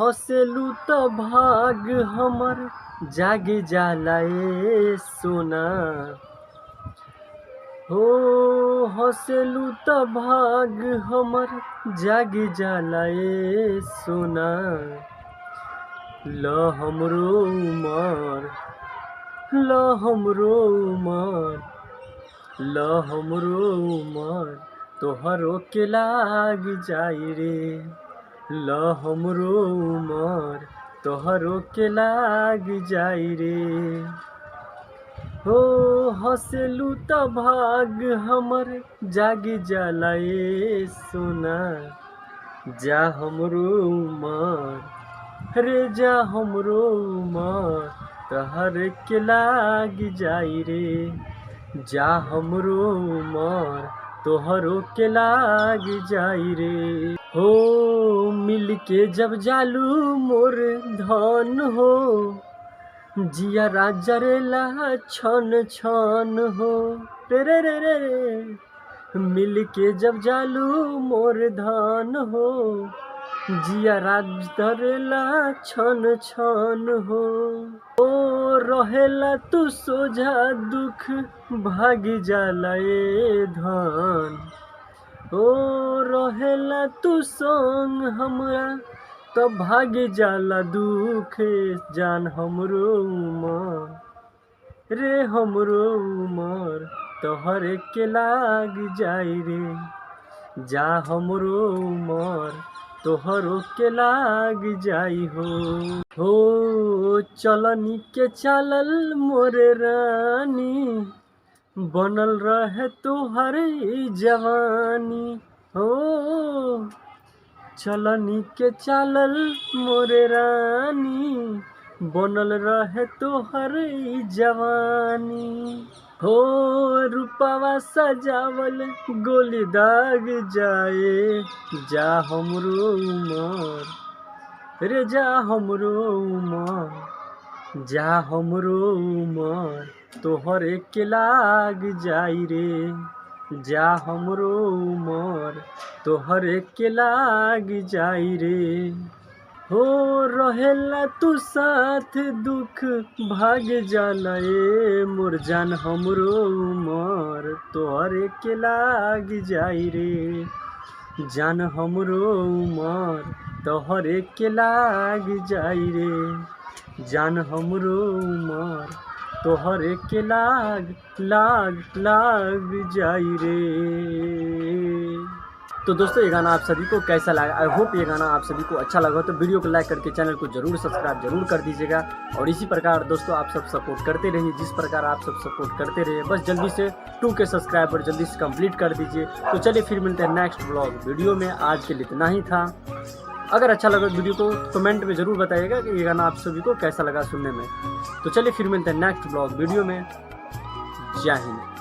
हँसेलू त भाग हमर जाग जाला ए सोना। हो हँसेलू त भाग हमर जाग जाला ए सोना। ल हमरो उमर ल हमरो उमर ल हमरो उमर तोहरो के लाग जाई रे। ल हमरो उमर तोहरो के लाग जाई रे। हो हँसेलू त भाग हमर जाग जाला ए सोना। जा हमरो उमर रे जा हमरो उमर तोहर के लाग जाई रे। जा हमरो उमर तोहरो के लाग जाई रे। हो मिल के जब जालू मोर धन हो जिया राजरेला छन छन हो रे रे रे रे रे। मिल के जब जालू मोर धन हो जिया राजरेला छन छन हो। ओ रहेला तू सोझा दुख भाग जाला ए धन। ओ रहेला तू संग हमरा तो भाग जाला दुख। जान हमरो उमर रे हमरो उमर तोहर के लाग जाई रे। जा हमरो उमर तोहरो के लाग जाई हो चलनी के चालल मोरे रानी बनल रहे तोहर जवानी। हो चलनी के चालल मोरे रानी बनल रहे तोहर जवानी। हो रूपवा सजावल गोली दाग जाए। जा हमरो उमर रे जा हमरो उमर जा हमरो उमर तोहर के लाग जाई रे। जा हमरो उमर तोहर के लाग जाई रे। हो रहेला तू साथ दुख भाग जाला ए मोर जान हमरो उमर तोहर के लाग जाई रे। जान हमरो उमर तोहर के लाग जाई रे। जान हमरो उमर तोहर के लाग जाई रे। तो दोस्तों ये गाना आप सभी को कैसा लगा? आई होप ये गाना आप सभी को अच्छा लगा तो वीडियो को लाइक करके चैनल को जरूर सब्सक्राइब जरूर कर दीजिएगा। और इसी प्रकार दोस्तों आप सब सपोर्ट करते रहिए जिस प्रकार आप सब सपोर्ट करते रहिए। बस जल्दी से 2K सब्सक्राइबर जल्दी से कंप्लीट कर दीजिए। तो चलिए फिर मिलते हैं नेक्स्ट ब्लॉग वीडियो में। आज के लिए इतना ही था। अगर अच्छा लगा वीडियो को कमेंट में ज़रूर बताइएगा कि ये गाना आप सभी को कैसा लगा सुनने में। तो चलिए फिर मिलते हैं नेक्स्ट ब्लॉग वीडियो में। जय हिंद।